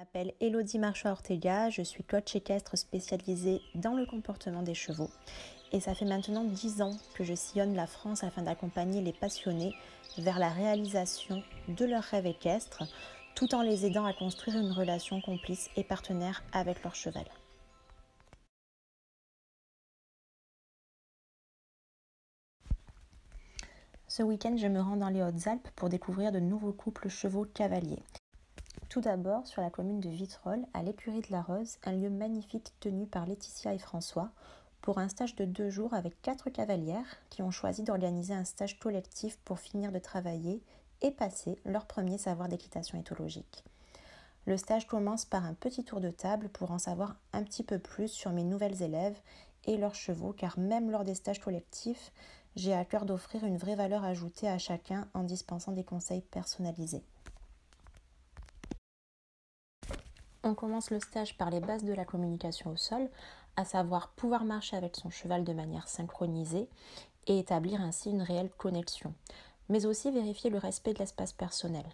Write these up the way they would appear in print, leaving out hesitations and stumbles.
m'appelle Elodie Marchand-Ortega, je suis coach équestre spécialisée dans le comportement des chevaux et ça fait maintenant 10 ans que je sillonne la France afin d'accompagner les passionnés vers la réalisation de leurs rêves équestres tout en les aidant à construire une relation complice et partenaire avec leur cheval. Ce week-end, je me rends dans les Hautes-Alpes pour découvrir de nouveaux couples chevaux cavaliers. Tout d'abord, sur la commune de Vitrolles, à l'écurie de la Rose, un lieu magnifique tenu par Laetitia et François, pour un stage de 2 jours avec 4 cavalières qui ont choisi d'organiser un stage collectif pour finir de travailler et passer leur premier savoir d'équitation éthologique. Le stage commence par un petit tour de table pour en savoir un petit peu plus sur mes nouvelles élèves et leurs chevaux, car même lors des stages collectifs, j'ai à cœur d'offrir une vraie valeur ajoutée à chacun en dispensant des conseils personnalisés. On commence le stage par les bases de la communication au sol, à savoir pouvoir marcher avec son cheval de manière synchronisée et établir ainsi une réelle connexion, mais aussi vérifier le respect de l'espace personnel.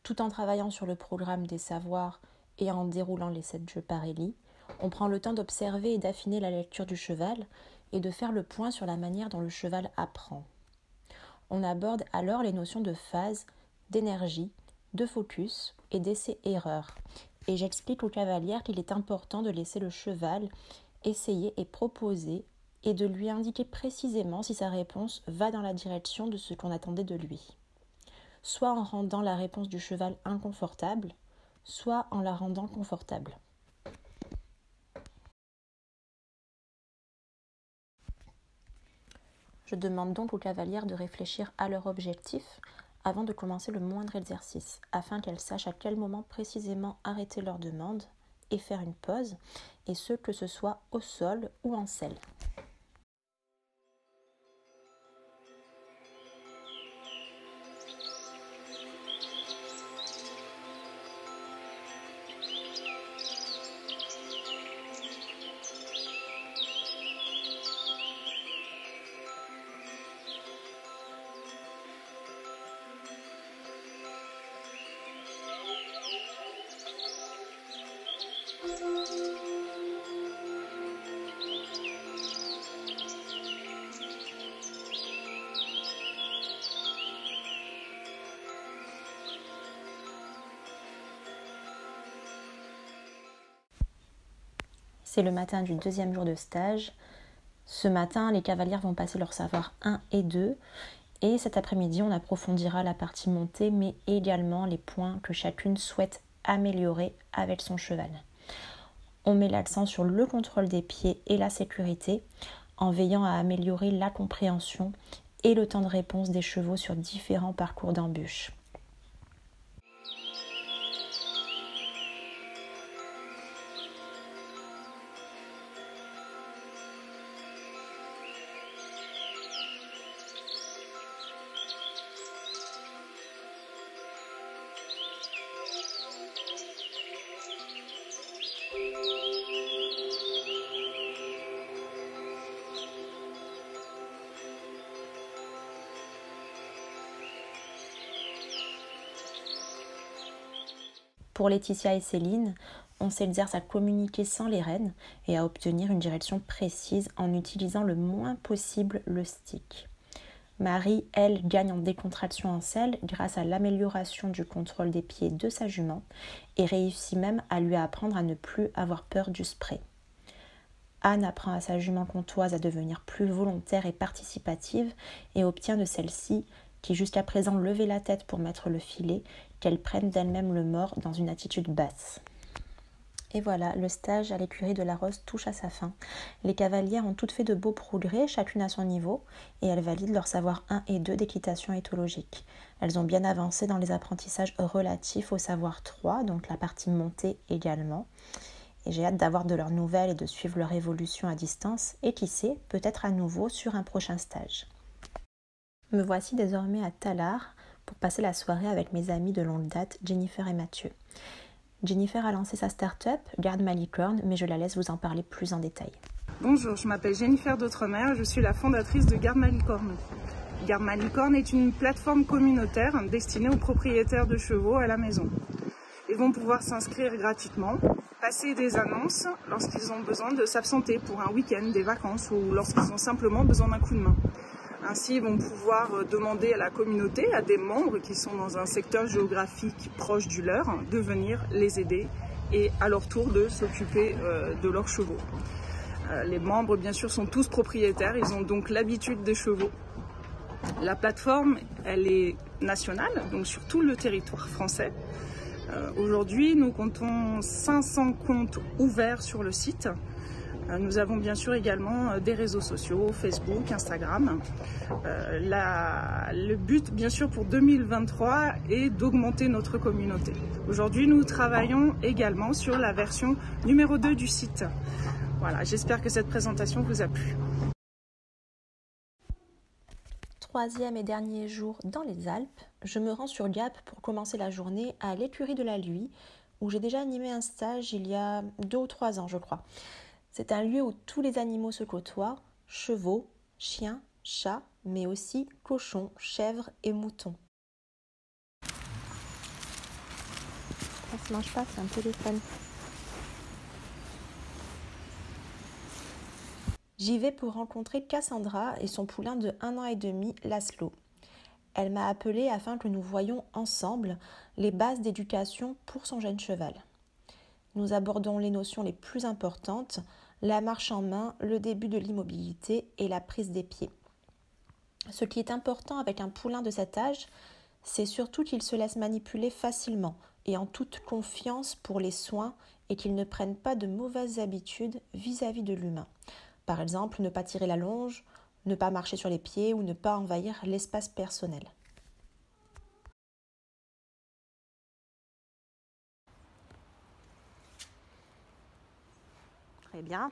Tout en travaillant sur le programme des savoirs et en déroulant les 7 jeux Parélie, on prend le temps d'observer et d'affiner la lecture du cheval et de faire le point sur la manière dont le cheval apprend. On aborde alors les notions de phase, d'énergie, de focus et d'essai-erreur. Et j'explique aux cavalières qu'il est important de laisser le cheval essayer et proposer et de lui indiquer précisément si sa réponse va dans la direction de ce qu'on attendait de lui. Soit en rendant la réponse du cheval inconfortable, soit en la rendant confortable. Je demande donc aux cavalières de réfléchir à leur objectif avant de commencer le moindre exercice, afin qu'elles sachent à quel moment précisément arrêter leur demande et faire une pause, et ce que ce soit au sol ou en selle. C'est le matin du 2e jour de stage. Ce matin, les cavalières vont passer leur savoir 1 et 2. Et cet après-midi, on approfondira la partie montée, mais également les points que chacune souhaite améliorer avec son cheval. On met l'accent sur le contrôle des pieds et la sécurité, en veillant à améliorer la compréhension et le temps de réponse des chevaux sur différents parcours d'embûches. Pour Laetitia et Céline, on s'exerce à communiquer sans les rênes et à obtenir une direction précise en utilisant le moins possible le stick. Marie, elle, gagne en décontraction en selle grâce à l'amélioration du contrôle des pieds de sa jument et réussit même à lui apprendre à ne plus avoir peur du spray. Anne apprend à sa jument comtoise à devenir plus volontaire et participative et obtient de celle-ci, qui jusqu'à présent levait la tête pour mettre le filet, qu'elle prenne d'elle-même le mors dans une attitude basse. Et voilà, le stage à l'écurie de la Rose touche à sa fin. Les cavalières ont toutes fait de beaux progrès, chacune à son niveau, et elles valident leur savoir 1 et 2 d'équitation éthologique. Elles ont bien avancé dans les apprentissages relatifs au savoir 3, donc la partie montée également. Et j'ai hâte d'avoir de leurs nouvelles et de suivre leur évolution à distance, et qui sait, peut-être à nouveau sur un prochain stage. Me voici désormais à Tallard pour passer la soirée avec mes amis de longue date, Jennifer et Mathieu. Jennifer a lancé sa start-up, Garde ma licorne, mais je la laisse vous en parler plus en détail. Bonjour, je m'appelle Jennifer d'Outremer, je suis la fondatrice de Garde ma licorne. Garde ma licorne est une plateforme communautaire destinée aux propriétaires de chevaux à la maison. Ils vont pouvoir s'inscrire gratuitement, passer des annonces lorsqu'ils ont besoin de s'absenter pour un week-end, des vacances ou lorsqu'ils ont simplement besoin d'un coup de main. Ainsi, ils vont pouvoir demander à la communauté, à des membres qui sont dans un secteur géographique proche du leur, de venir les aider et à leur tour de s'occuper de leurs chevaux. Les membres, bien sûr, sont tous propriétaires, ils ont donc l'habitude des chevaux. La plateforme, elle est nationale, donc sur tout le territoire français. Aujourd'hui, nous comptons 500 comptes ouverts sur le site. Nous avons bien sûr également des réseaux sociaux, Facebook, Instagram. Le but, bien sûr, pour 2023 est d'augmenter notre communauté. Aujourd'hui, nous travaillons également sur la version numéro 2 du site. Voilà, j'espère que cette présentation vous a plu. Troisième et dernier jour dans les Alpes, je me rends sur Gap pour commencer la journée à l'écurie de la Luye, où j'ai déjà animé un stage il y a 2 ou 3 ans, je crois. C'est un lieu où tous les animaux se côtoient, chevaux, chiens, chats, mais aussi cochons, chèvres et moutons. Ça se mange pas, c'est un téléphone. J'y vais pour rencontrer Cassandra et son poulain de 1 an et demi, Laszlo. Elle m'a appelée afin que nous voyions ensemble les bases d'éducation pour son jeune cheval. Nous abordons les notions les plus importantes, la marche en main, le début de l'immobilité et la prise des pieds. Ce qui est important avec un poulain de cet âge, c'est surtout qu'il se laisse manipuler facilement et en toute confiance pour les soins et qu'il ne prenne pas de mauvaises habitudes vis-à-vis de l'humain. Par exemple, ne pas tirer la longe, ne pas marcher sur les pieds ou ne pas envahir l'espace personnel. Très bien.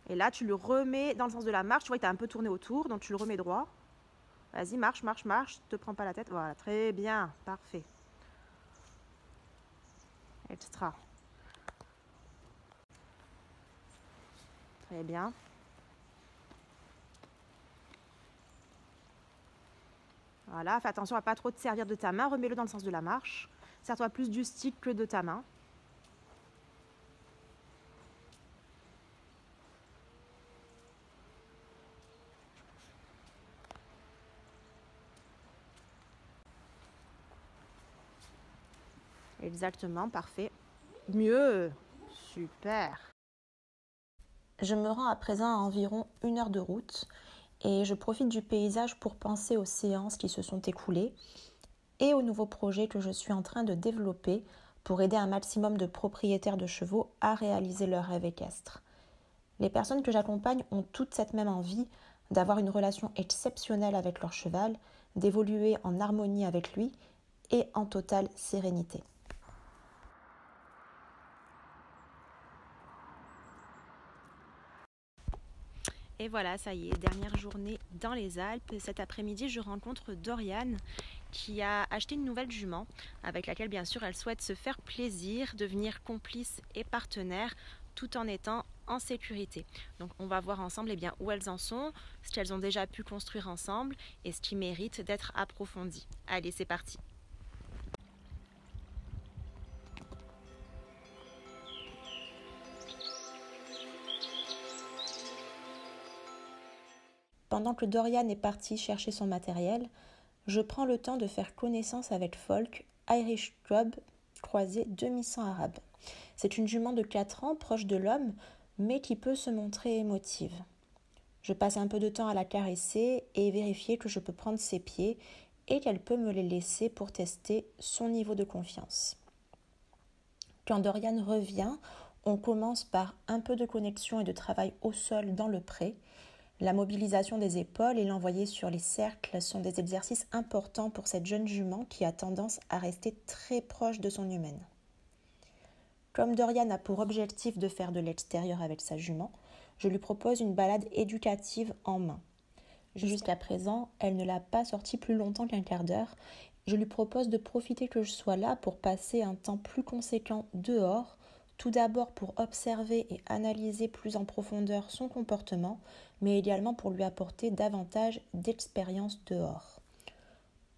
Et là, tu le remets dans le sens de la marche. Tu vois, il t'a un peu tourné autour, donc tu le remets droit. Vas-y, marche, marche, marche. Ne te prends pas la tête. Voilà, très bien. Parfait. Extra. Très bien. Voilà, fais attention à pas trop te servir de ta main. Remets-le dans le sens de la marche. Sers-toi plus du stick que de ta main. Exactement, parfait. Mieux. Super. Je me rends à présent à environ 1 heure de route et je profite du paysage pour penser aux séances qui se sont écoulées et aux nouveaux projets que je suis en train de développer pour aider un maximum de propriétaires de chevaux à réaliser leur rêve équestre. Les personnes que j'accompagne ont toutes cette même envie d'avoir une relation exceptionnelle avec leur cheval, d'évoluer en harmonie avec lui et en totale sérénité. Et voilà, ça y est, dernière journée dans les Alpes. Cet après-midi, je rencontre Doriane qui a acheté une nouvelle jument avec laquelle, bien sûr, elle souhaite se faire plaisir, devenir complice et partenaire tout en étant en sécurité. Donc, on va voir ensemble où elles en sont, ce qu'elles ont déjà pu construire ensemble et ce qui mérite d'être approfondi. Allez, c'est parti! Pendant que Doriane est partie chercher son matériel, je prends le temps de faire connaissance avec Folk, Irish Club, croisé demi-sang arabe. C'est une jument de 4 ans, proche de l'homme, mais qui peut se montrer émotive. Je passe un peu de temps à la caresser et vérifier que je peux prendre ses pieds et qu'elle peut me les laisser pour tester son niveau de confiance. Quand Doriane revient, on commence par un peu de connexion et de travail au sol dans le pré. La mobilisation des épaules et l'envoyer sur les cercles sont des exercices importants pour cette jeune jument qui a tendance à rester très proche de son humaine. Comme Doriane a pour objectif de faire de l'extérieur avec sa jument, je lui propose une balade éducative en main. Jusqu'à présent, elle ne l'a pas sortie plus longtemps qu'1 quart d'heure. Je lui propose de profiter que je sois là pour passer un temps plus conséquent dehors, tout d'abord pour observer et analyser plus en profondeur son comportement, mais également pour lui apporter davantage d'expérience dehors.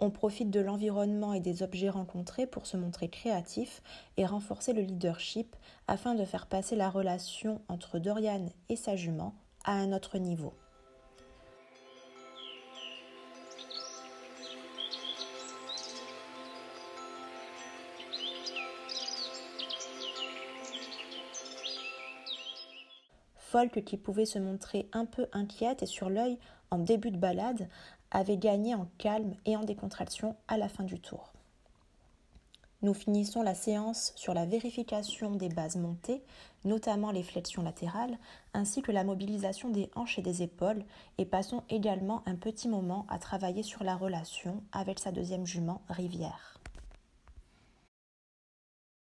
On profite de l'environnement et des objets rencontrés pour se montrer créatif et renforcer le leadership afin de faire passer la relation entre Dorian et sa jument à un autre niveau. Folk, qui pouvait se montrer un peu inquiète et sur l'œil en début de balade, avait gagné en calme et en décontraction à la fin du tour. Nous finissons la séance sur la vérification des bases montées, notamment les flexions latérales, ainsi que la mobilisation des hanches et des épaules, et passons également un petit moment à travailler sur la relation avec sa deuxième jument Rivière.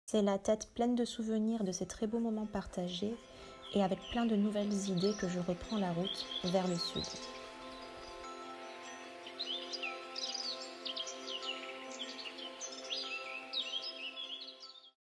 C'est la tête pleine de souvenirs de ces très beaux moments partagés, et avec plein de nouvelles idées que je reprends la route vers le sud.